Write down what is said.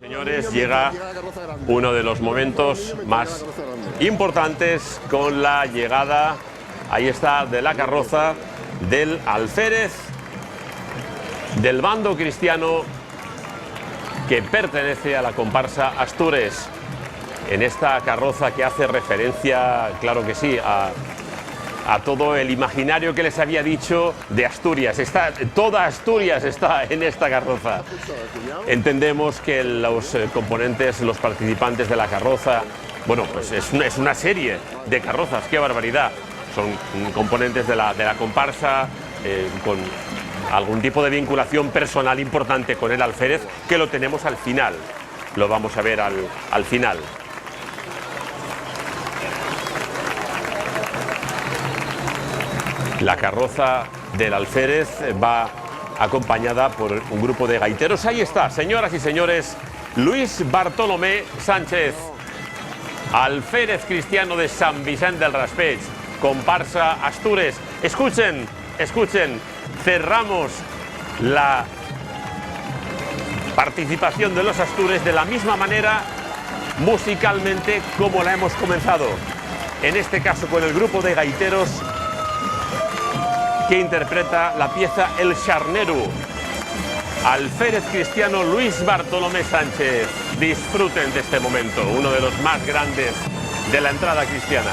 Señores, llega uno de los momentos más importantes con la llegada, ahí está, de la carroza del alférez del bando cristiano que pertenece a la comparsa Astures. En esta carroza que hace referencia, claro que sí, a todo el imaginario que les había dicho de Asturias. Toda Asturias está en esta carroza. Entendemos que los componentes, los participantes de la carroza, bueno, pues es una serie de carrozas, qué barbaridad. Son componentes de la comparsa, con algún tipo de vinculación personal importante con el alférez, que lo tenemos al final. Lo vamos a ver al final. La carroza del alférez va acompañada por un grupo de gaiteros. Ahí está, señoras y señores, Luis Bartolomé Sánchez, alférez cristiano de Sant Vicent del Raspeig, comparsa Astures. Escuchen, escuchen, cerramos la participación de los Astures de la misma manera musicalmente como la hemos comenzado. En este caso con el grupo de gaiteros que interpreta la pieza El Charnero. Alférez cristiano Luis Bartolomé Sánchez. Disfruten de este momento, uno de los más grandes de la entrada cristiana.